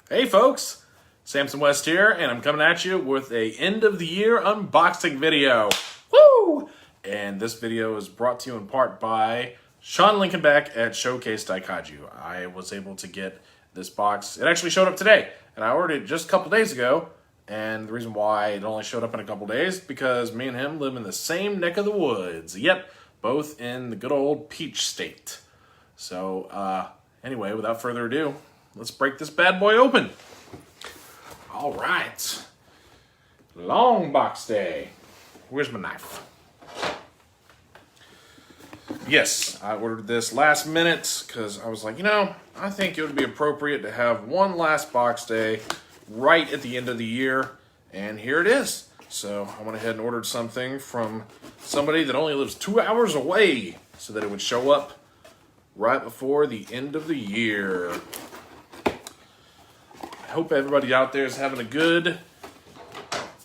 Hey folks, Samson West here, and I'm coming at you with a end of the year unboxing video. Woo! And this video is brought to you in part by Sean Lincolnback at Showcase Daikaiju. I was able to get this box. It actually showed up today, and I ordered it just a couple days ago. And the reason why it only showed up in a couple days, because me and him live in the same neck of the woods. Yep, both in the good old Peach State. So, anyway, without further ado, let's break this bad boy open. All right. Long box day. Where's my knife? Yes, I ordered this last minute because I was like, I think it would be appropriate to have one last box day right at the end of the year. And here it is. So I went ahead and ordered something from somebody that only lives 2 hours away so that it would show up right before the end of the year. I hope everybody out there is having a good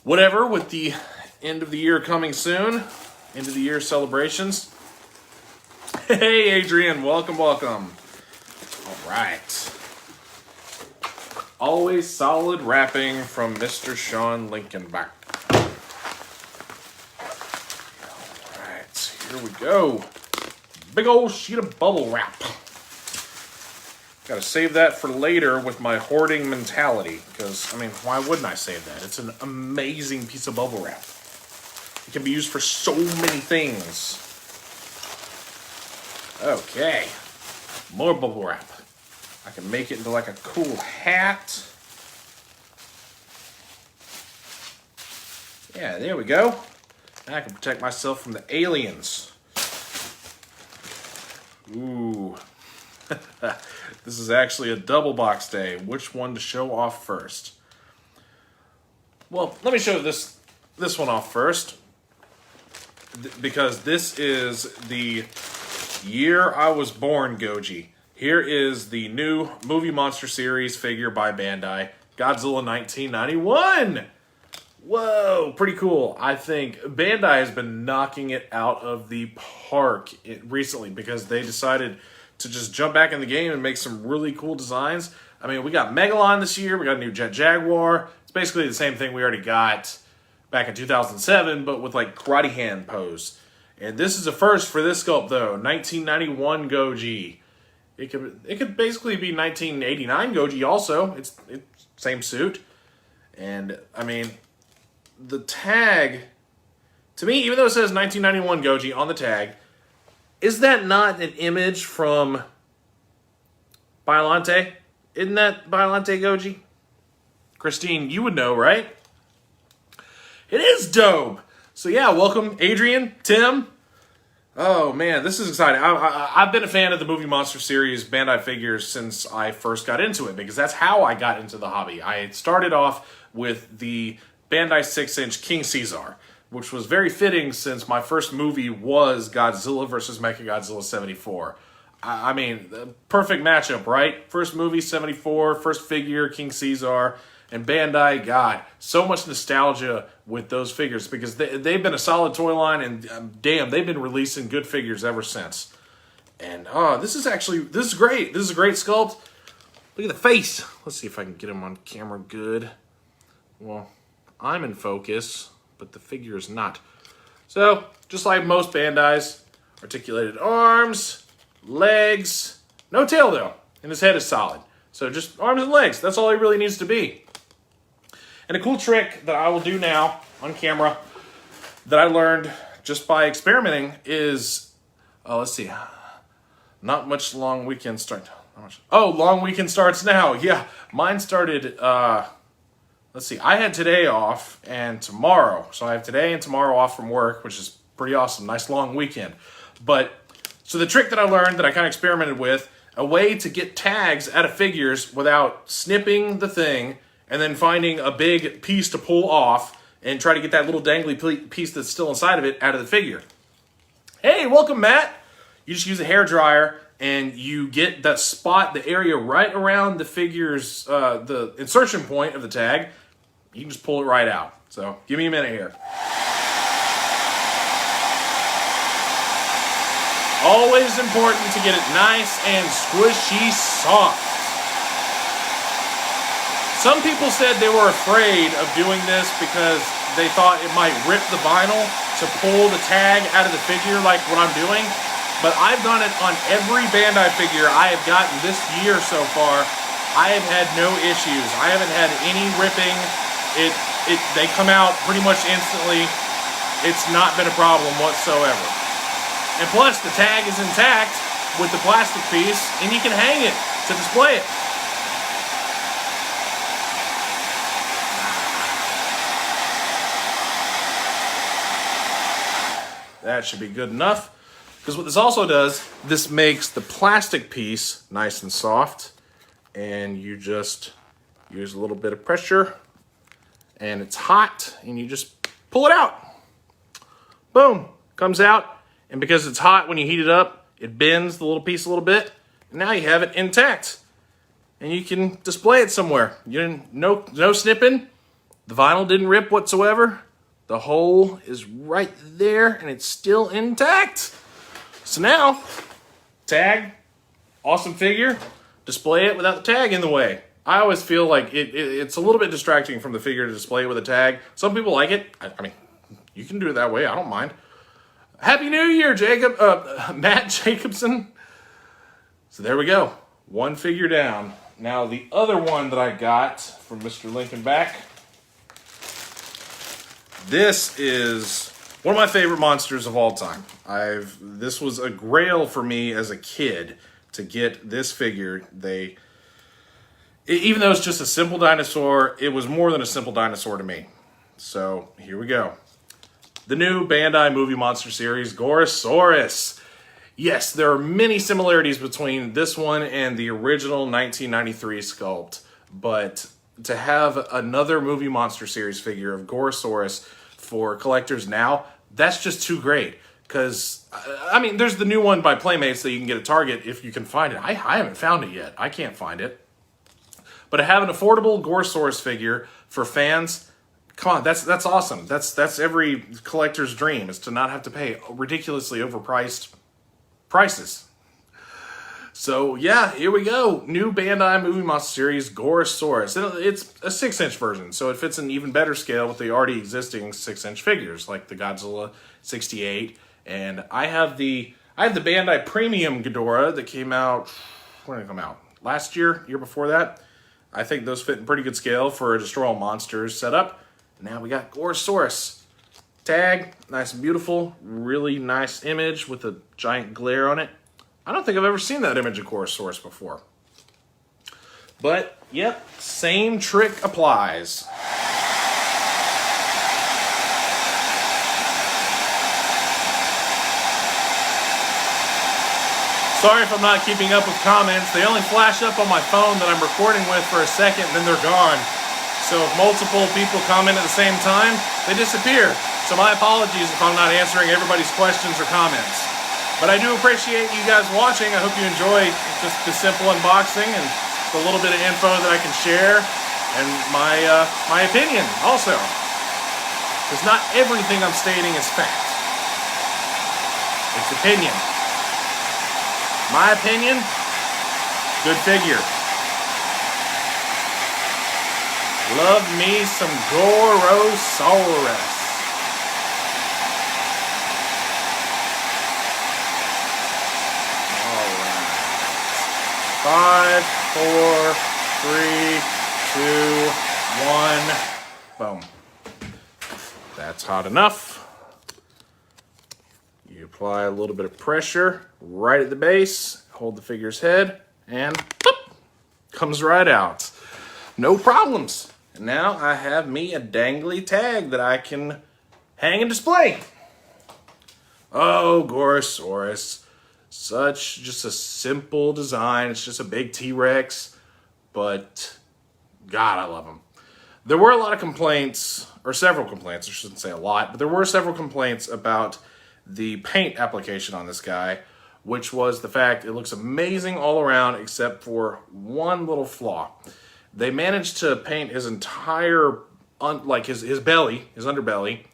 whatever with the end of the year coming soon. End of the year celebrations. Hey, Adrian, welcome. All right. Always solid wrapping from Mr. Sean Lincolnback. All right, here we go. Big old sheet of bubble wrap. Gotta save that for later with my hoarding mentality. Because, why wouldn't I save that? It's an amazing piece of bubble wrap. It can be used for so many things. Okay. More bubble wrap. I can make it into like a cool hat. Yeah, there we go. Now I can protect myself from the aliens. Ooh. This is actually a double box day. Which one to show off first? Well, let me show this one off first. Because this is the year I was born Goji. Here is the new Movie Monster Series figure by Bandai, Godzilla 1991. Whoa, pretty cool. I think Bandai has been knocking it out of the park recently because they decided to just jump back in the game and make some really cool designs. We got Megalon this year. We got a new Jet Jaguar. It's basically the same thing we already got back in 2007, but with like karate hand pose. And this is a first for this sculpt though, 1991 Goji. It could basically be 1989 Goji also. It's same suit. And, the tag, to me, even though it says 1991 Goji on the tag, is that not an image from Biollante? Isn't that Biollante Goji? Christine, you would know, right? It is dope. So yeah, welcome Adrian, Tim. Oh man, this is exciting. I've been a fan of the Movie Monster Series Bandai figures since I first got into it, because that's how I got into the hobby. I started off with the Bandai 6-inch King Caesar, which was very fitting since my first movie was Godzilla vs. Mechagodzilla 74. The perfect matchup, right? First movie, 74, first figure, King Caesar. And Bandai, God, so much nostalgia with those figures because they've been a solid toy line, and damn, they've been releasing good figures ever since. And this is great. This is a great sculpt. Look at the face. Let's see if I can get him on camera good. Well, I'm in focus, but the figure is not. So, just like most Bandais, articulated arms, legs, no tail though, and his head is solid. So just arms and legs. That's all he really needs to be. And a cool trick that I will do now on camera that I learned just by experimenting is, let's see, not much long weekend start. Long weekend starts now. Yeah, mine started, let's see, I had today off and tomorrow. So I have today and tomorrow off from work, which is pretty awesome. Nice long weekend. So the trick that I learned that I kind of experimented with, a way to get tags out of figures without snipping the thing and then finding a big piece to pull off and try to get that little dangly piece that's still inside of it out of the figure. Hey, welcome, Matt. You just use a hairdryer and you get that spot, the area right around the figure's, the insertion point of the tag. You can just pull it right out. So give me a minute here. Always important to get it nice and squishy soft. Some people said they were afraid of doing this because they thought it might rip the vinyl to pull the tag out of the figure like what I'm doing. But I've done it on every Bandai figure I have gotten this year so far. I have had no issues. I haven't had any ripping. They come out pretty much instantly. It's not been a problem whatsoever. And plus, the tag is intact with the plastic piece, and you can hang it to display it. That should be good enough. Because what this also does, this makes the plastic piece nice and soft. And you just use a little bit of pressure. And it's hot. And you just pull it out. Boom. Comes out. And because it's hot, when you heat it up, it bends the little piece a little bit. And now you have it intact. And you can display it somewhere. No snipping. The vinyl didn't rip whatsoever. The hole is right there, and it's still intact. So now, tag, awesome figure, display it without the tag in the way. I always feel like it's a little bit distracting from the figure to display it with a tag. Some people like it. I mean, you can do it that way. I don't mind. Happy New Year, Matt Jacobson. So there we go. One figure down. Now, the other one that I got from Mr. Lincoln Back. This is one of my favorite monsters of all time. This was a grail for me as a kid to get this figure. Even though it's just a simple dinosaur, it was more than a simple dinosaur to me. So here we go. The new Bandai movie monster series, Gorosaurus. Yes, there are many similarities between this one and the original 1993 sculpt, but to have another movie monster series figure of Gorosaurus for collectors now, that's just too great. Because, I mean, there's the new one by Playmates that you can get at Target if you can find it. I haven't found it yet. I can't find it. But to have an affordable Gorosaurus figure for fans, come on, that's awesome. That's every collector's dream, is to not have to pay ridiculously overpriced prices. So, yeah, here we go. New Bandai Movie Monster Series, Gorosaurus. It's a 6-inch version, so it fits an even better scale with the already existing 6-inch figures, like the Godzilla 68. And I have the Bandai Premium Ghidorah that came out, when did it come out? Last year, year before that. I think those fit in pretty good scale for a Destroy All Monsters setup. And now we got Gorosaurus. Tag, nice and beautiful. Really nice image with a giant glare on it. I don't think I've ever seen that image of Gorosaurus before. But, yep, same trick applies. Sorry if I'm not keeping up with comments. They only flash up on my phone that I'm recording with for a second, then they're gone. So if multiple people comment at the same time, they disappear. So my apologies if I'm not answering everybody's questions or comments. But I do appreciate you guys watching. I hope you enjoy just the simple unboxing and the little bit of info that I can share, and my opinion also. Because not everything I'm stating is fact. It's opinion. My opinion, good figure. Love me some Gorosaurus. All right. 5, 4, 3, 2, 1. Boom. That's hot enough. You apply a little bit of pressure right at the base, hold the figure's head, and boop, comes right out. No problems. And now I have me a dangly tag that I can hang and display. Oh, Gorosaurus. Such just a simple design. It's just a big T-Rex, but God, I love him. There were a lot of complaints, or several complaints, I shouldn't say a lot, but there were several complaints about the paint application on this guy, which was the fact it looks amazing all around except for one little flaw. They managed to paint his entire, like his belly, his underbelly,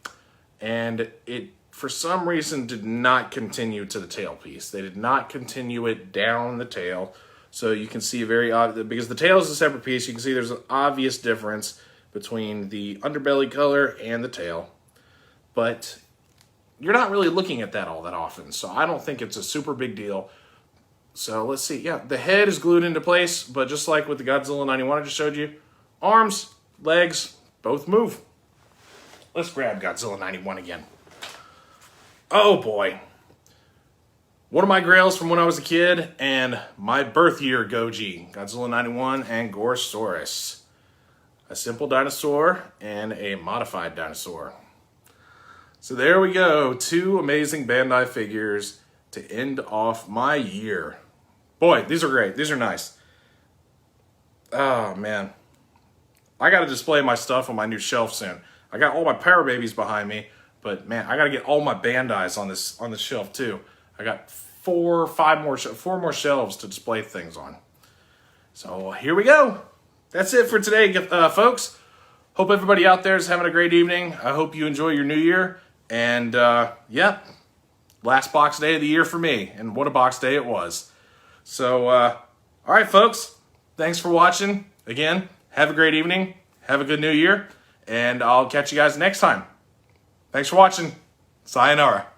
and it, for some reason, did not continue to the tail piece. They did not continue it down the tail. So you can see a very obvious, because the tail is a separate piece, you can see there's an obvious difference between the underbelly color and the tail. But you're not really looking at that all that often, so I don't think it's a super big deal. So let's see. Yeah, the head is glued into place, but just like with the Godzilla 91 I just showed you, arms, legs, both move. Let's grab Godzilla 91 again. Oh boy. One of my grails from when I was a kid, and my birth year Goji, Godzilla 91 and Gorosaurus. A simple dinosaur and a modified dinosaur. So there we go, 2 amazing Bandai figures to end off my year. Boy, these are great, these are nice. Oh man. I gotta display my stuff on my new shelf soon. I got all my Power Babies behind me, but man, I gotta get all my Bandais on this shelf too. I got 4 more shelves to display things on. So here we go. That's it for today, folks. Hope everybody out there is having a great evening. I hope you enjoy your new year. And yeah, last box day of the year for me. And what a box day it was. So, all right, folks. Thanks for watching. Again, have a great evening. Have a good new year. And I'll catch you guys next time. Thanks for watching. Sayonara.